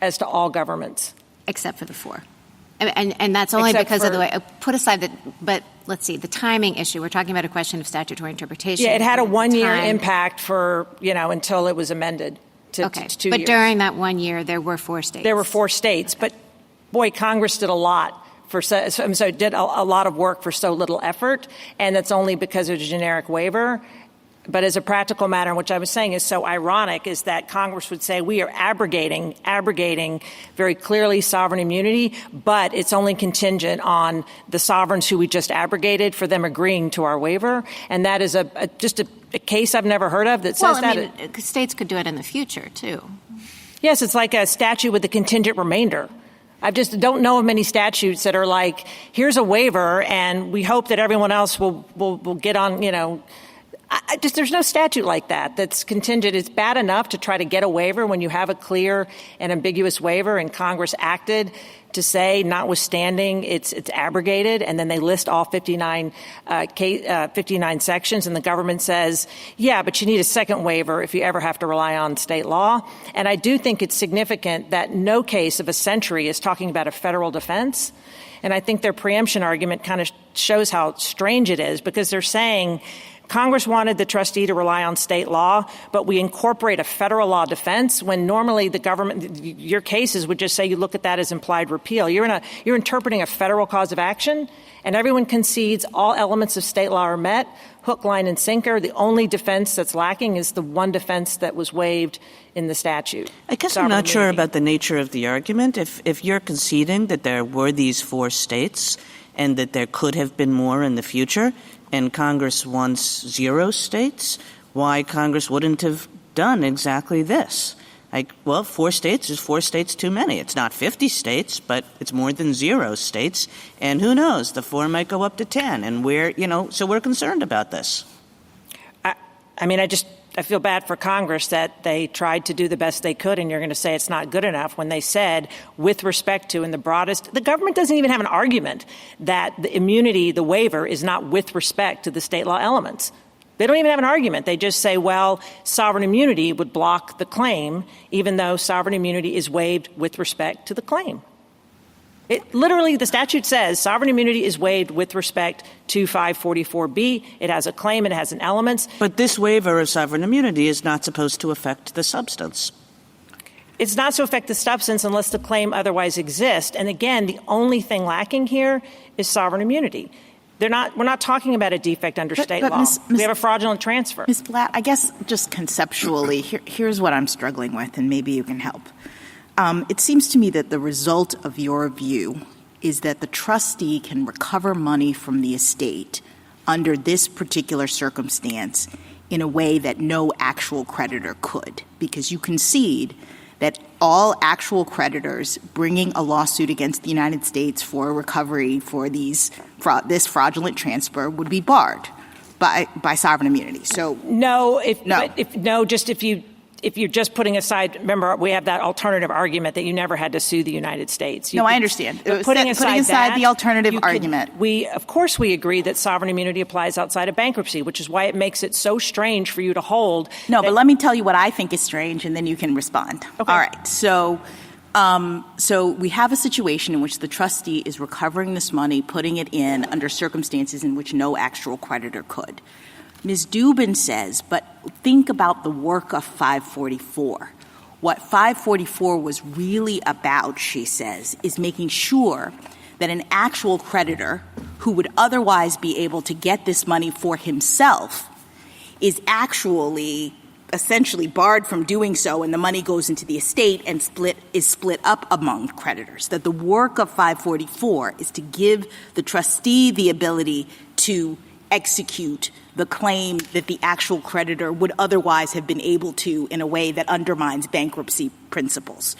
S10: as to all governments.
S4: Except for the 4. And that's only because of the way, put aside but let's see, the timing issue. We're talking about a question of statutory interpretation.
S10: Yeah, it had a 1-year impact for, until it was amended to 2 years.
S4: But during that 1 year, there were 4 states.
S10: There were 4 states. But, boy, Congress did a lot. Did a lot of work for so little effort, and that's only because of a generic waiver. But as a practical matter, and which I was saying is so ironic, is that Congress would say we are abrogating very clearly sovereign immunity, but it's only contingent on the sovereigns who we just abrogated for them agreeing to our waiver. And that is just a case I've never heard of that says that.
S4: States could do it in the future, too.
S10: Yes, it's like a statute with a contingent remainder. I just don't know of many statutes that are like, here's a waiver, and we hope that everyone else will get on, there's no statute like that that's contingent. It's bad enough to try to get a waiver when you have a clear and ambiguous waiver, and Congress acted to say, notwithstanding, it's abrogated, and then they list all 59 sections, and the government says, yeah, but you need a second waiver if you ever have to rely on state law. And I do think it's significant that no case of a century is talking about a federal defense. And I think their preemption argument kind of shows how strange it is, because they're saying Congress wanted the trustee to rely on state law, but we incorporate a federal law defense when normally the government, your cases would just say you look at that as implied repeal. You're interpreting a federal cause of action, and everyone concedes all elements of state law are met, hook, line, and sinker. The only defense that's lacking is the one defense that was waived in the statute.
S7: I guess I'm not sure about the nature of the argument. If you're conceding that there were these 4 states and that there could have been more in the future, and Congress wants 0 states, why Congress wouldn't have done exactly this? 4 states is 4 states too many. It's not 50 states, but it's more than 0 states. And who knows, the 4 might go up to 10. And so we're concerned about this.
S10: I feel bad for Congress that they tried to do the best they could, and you're going to say it's not good enough when they said, with respect to, in the broadest, the government doesn't even have an argument that the immunity, the waiver, is not with respect to the state law elements. They don't even have an argument. They just say, well, sovereign immunity would block the claim, even though sovereign immunity is waived with respect to the claim. Literally, the statute says sovereign immunity is waived with respect to 544B. It has a claim and it has an element.
S7: But this waiver of sovereign immunity is not supposed to affect the substance.
S10: It's not to affect the substance unless the claim otherwise exists. And again, the only thing lacking here is sovereign immunity. We're not talking about a defect under state law. We have a fraudulent transfer.
S6: Ms. Blatt, I guess just conceptually, here's what I'm struggling with, and maybe you can help. It seems to me that the result of your view is that the trustee can recover money from the estate under this particular circumstance in a way that no actual creditor could, because you concede that all actual creditors bringing a lawsuit against the United States for recovery for this fraudulent transfer would be barred by sovereign immunity. So
S10: no, if you're just putting aside, remember, we have that alternative argument that you never had to sue the United States.
S6: I understand.
S10: Putting aside
S6: the alternative argument.
S10: Of course we agree that sovereign immunity applies outside of bankruptcy, which is why it makes it so strange for you to hold.
S6: No, but let me tell you what I think is strange, and then you can respond.
S10: Okay.
S6: All right. So we have a situation in which the trustee is recovering this money, putting it in under circumstances in which no actual creditor could. Ms. Dubin says, but think about the work of 544. What 544 was really about, she says, is making sure that an actual creditor who would otherwise be able to get this money for himself is actually essentially barred from doing so, and the money goes into the estate and is split up among creditors. That the work of 544 is to give the trustee the ability to execute the claim that the actual creditor would otherwise have been able to in a way that undermines bankruptcy principles.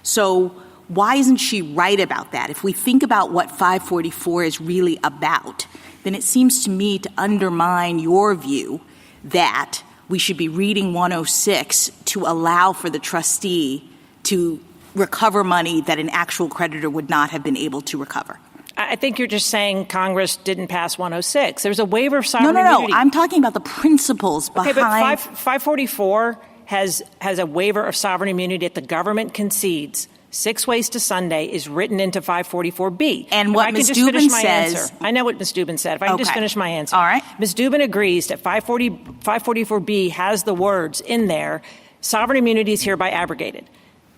S6: So why isn't she right about that? If we think about what 544 is really about, then it seems to me to undermine your view that we should be reading 106 to allow for the trustee to recover money that an actual creditor would not have been able to recover.
S10: I think you're just saying Congress didn't pass 106. There's a waiver of sovereign immunity.
S6: No. I'm talking about the principles behind.
S10: Okay, but 544 has a waiver of sovereign immunity that the government concedes. 6 ways to Sunday is written into 544B.
S6: And what Ms. Dubin says.
S10: I know what Ms. Dubin said. If I can just finish my answer.
S6: All right.
S10: Ms. Dubin agrees that 544B has the words in there, sovereign immunity is hereby abrogated.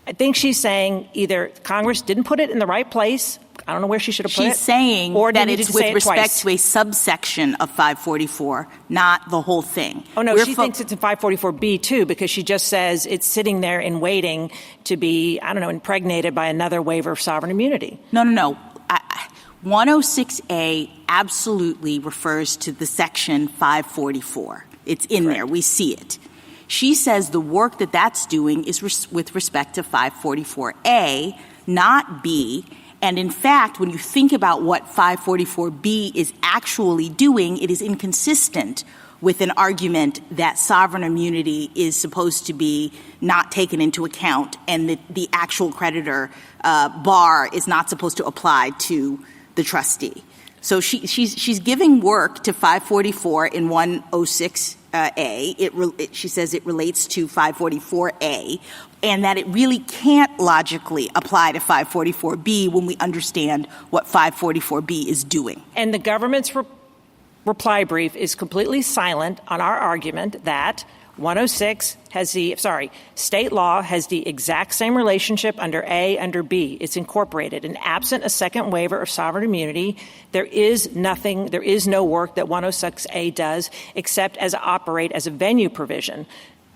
S10: I think she's saying either Congress didn't put it in the right place. I don't know where she should have put it.
S6: She's saying
S10: or
S6: that it's with respect
S10: twice.
S6: to a subsection of 544, not the whole thing.
S10: Oh, no, she thinks it's in 544B, too, because she just says it's sitting there and waiting to be, impregnated by another waiver of sovereign immunity.
S6: No. 106A absolutely refers to the section 544. It's in there. We see it. She says the work that's doing is with respect to 544A, not B. And in fact, when you think about what 544B is actually doing, it is inconsistent with an argument that sovereign immunity is supposed to be not taken into account and that the actual creditor bar is not supposed to apply to the trustee. So she's giving work to 544 in 106A. She says it relates to 544A, and that it really can't logically apply to 544B when we understand what 544B is doing.
S10: And the government's reply brief is completely silent on our argument that 106 state law has the exact same relationship under A, under B. It's incorporated. And absent a second waiver of sovereign immunity, there is no work that 106A does except as operate as a venue provision.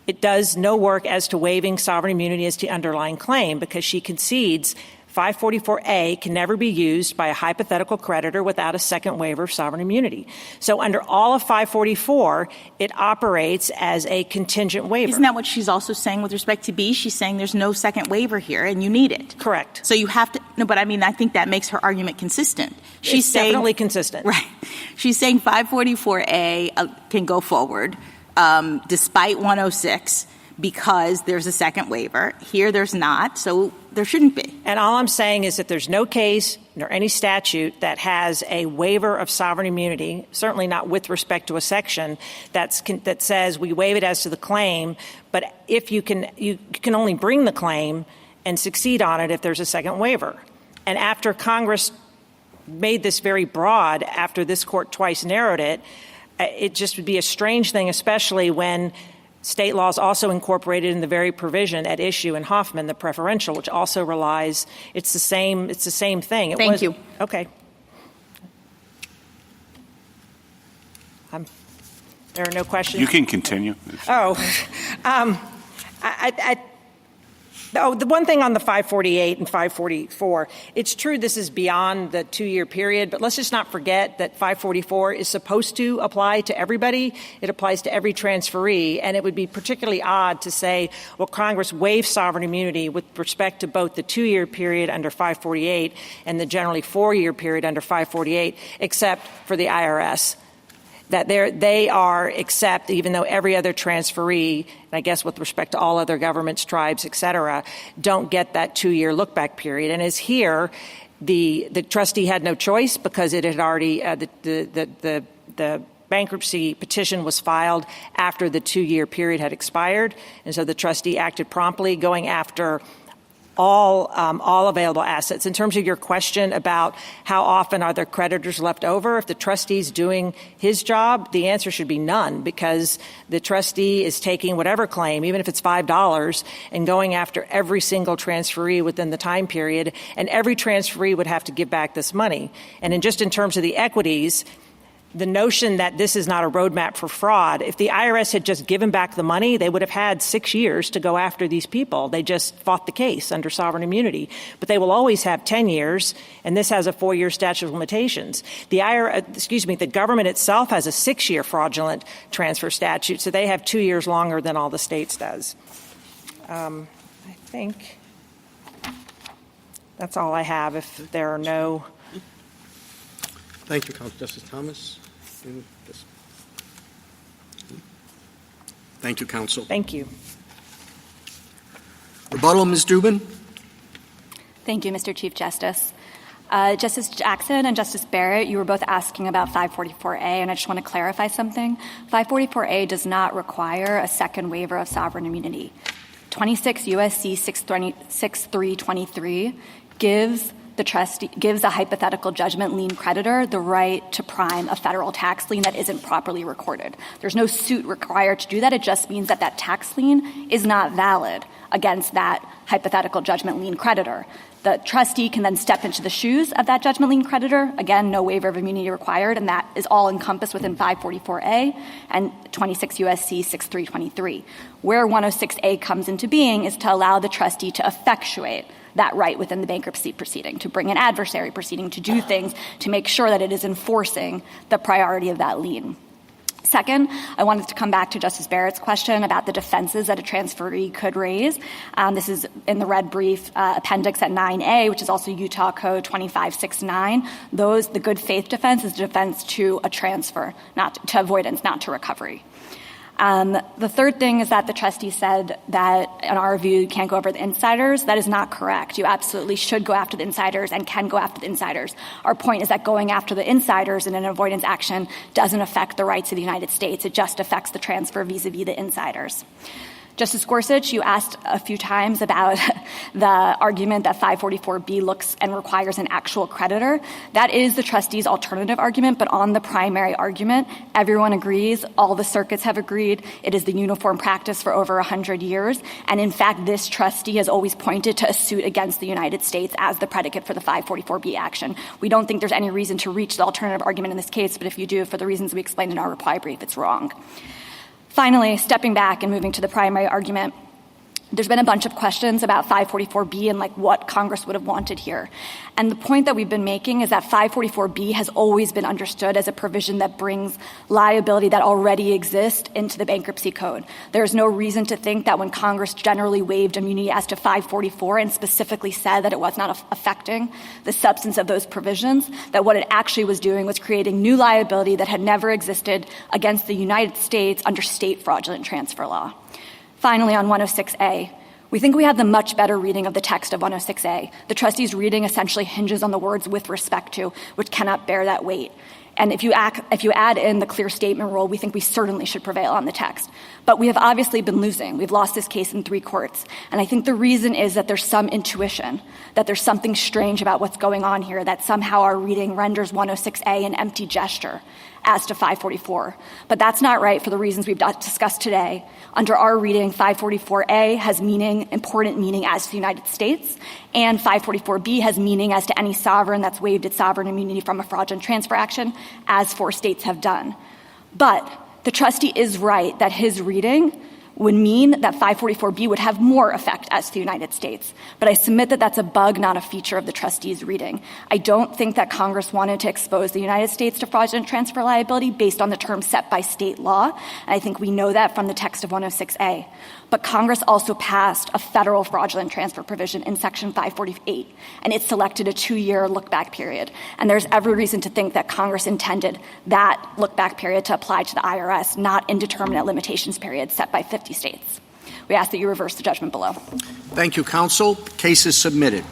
S10: It does no work as to waiving sovereign immunity as to the underlying claim because she concedes 544A can never be used by a hypothetical creditor without a second waiver of sovereign immunity. So under all of 544, it operates as a contingent waiver.
S6: Isn't that what she's also saying with respect to B? She's saying there's no second waiver here and you need it.
S10: Correct.
S6: So you have to – no, but I think that makes her argument consistent.
S10: It's definitely consistent.
S6: Right. She's saying 544A can go forward despite 106 because there's a second waiver. Here there's not, so there shouldn't be.
S10: And all I'm saying is that there's no case nor any statute that has a waiver of sovereign immunity, certainly not with respect to a section, that says we waive it as to the claim, but if you can only bring the claim and succeed on it if there's a second waiver. And after Congress made this very broad, after this court twice narrowed it, it just would be a strange thing, especially when state law is also incorporated in the very provision at issue in Hoffman, the preferential, which also relies. It's the same thing.
S6: Thank you.
S10: Okay. There are no questions.
S9: You can continue.
S10: The one thing on the 548 and 544, it's true this is beyond the 2-year period, but let's just not forget that 544 is supposed to apply to everybody. It applies to every transferee, and it would be particularly odd to say, well, Congress waived sovereign immunity with respect to both the 2-year period under 548 and the generally 4-year period under 548, except for the IRS. that they are except, even though every other transferee, and I guess with respect to all other governments, tribes, et cetera, don't get that 2-year look-back period. And as here, the trustee had no choice because it had already, the bankruptcy petition was filed after the 2-year period had expired. And so the trustee acted promptly, going after all available assets. In terms of your question about how often are there creditors left over, if the trustee's doing his job, the answer should be none, because the trustee is taking whatever claim, even if it's $5, and going after every single transferee within the time period, and every transferee would have to give back this money. And in terms of the equities, the notion that this is not a roadmap for fraud, if the IRS had just given back the money, they would have had 6 years to go after these people. They just fought the case under sovereign immunity. But they will always have 10 years, and this has a 4-year statute of limitations. The government itself has a 6-year fraudulent transfer statute, so they have 2 years longer than all the states does. I think that's all I have if there are no...
S1: Thank you, Justice Thomas. Thank you, counsel.
S10: Thank you.
S1: Rebuttal, Ms. Dubin.
S2: Thank you, Mr. Chief Justice. Justice Jackson and Justice Barrett, you were both asking about 544A, and I just want to clarify something. 544A does not require a second waiver of sovereign immunity. 26 U.S.C. 6323 gives a hypothetical judgment lien creditor the right to prime a federal tax lien that isn't properly recorded. There's no suit required to do that. It just means that that tax lien is not valid against that hypothetical judgment lien creditor. The trustee can then step into the shoes of that judgment lien creditor. Again, no waiver of immunity required, and that is all encompassed within 544A and 26 U.S.C. 6323. Where 106A comes into being is to allow the trustee to effectuate that right within the bankruptcy proceeding, to bring an adversary proceeding, to do things to make sure that it is enforcing the priority of that lien. Second, I wanted to come back to Justice Barrett's question about the defenses that a transferee could raise. This is in the red brief appendix at 9A, which is also Utah Code 2569. The good faith defense is defense to a transfer, not to avoidance, not to recovery. The third thing is that the trustee said that, in our view, you can't go over the insiders. That is not correct. You absolutely should go after the insiders and can go after the insiders. Our point is that going after the insiders in an avoidance action doesn't affect the rights of the United States. It just affects the transfer vis-a-vis the insiders. Justice Gorsuch, you asked a few times about the argument that 544B looks and requires an actual creditor. That is the trustee's alternative argument, but on the primary argument, everyone agrees, all the circuits have agreed, it is the uniform practice for over 100 years, and in fact, this trustee has always pointed to a suit against the United States as the predicate for the 544B action. We don't think there's any reason to reach the alternative argument in this case, but if you do, for the reasons we explained in our reply brief, it's wrong. Finally, stepping back and moving to the primary argument, there's been a bunch of questions about 544B and what Congress would have wanted here. And the point that we've been making is that 544B has always been understood as a provision that brings liability that already exists into the Bankruptcy Code. There's no reason to think that when Congress generally waived immunity as to 544 and specifically said that it was not affecting the substance of those provisions, that what it actually was doing was creating new liability that had never existed against the United States under state fraudulent transfer law. Finally, on 106A, we think we have the much better reading of the text of 106A. The trustee's reading essentially hinges on the words "with respect to," which cannot bear that weight. And if you add in the clear statement rule, we think we certainly should prevail on the text. But we have obviously been losing. We've lost this case in 3 courts. And I think the reason is that there's some intuition, that there's something strange about what's going on here, that somehow our reading renders 106A an empty gesture as to 544. But that's not right for the reasons we've discussed today. Under our reading, 544A has important meaning as to the United States, and 544B has meaning as to any sovereign that's waived its sovereign immunity from a fraudulent transfer action, as 4 states have done. But the trustee is right that his reading would mean that 544B would have more effect as to the United States. But I submit that that's a bug, not a feature of the trustee's reading. I don't think that Congress wanted to expose the United States to fraudulent transfer liability based on the terms set by state law, and I think we know that from the text of 106A. But Congress also passed a federal fraudulent transfer provision in Section 548, and it selected a 2-year look-back period. And there's every reason to think that Congress intended that look-back period to apply to the IRS, not indeterminate limitations periods set by 50 states. We ask that you reverse the judgment below.
S1: Thank you, counsel. Case is submitted.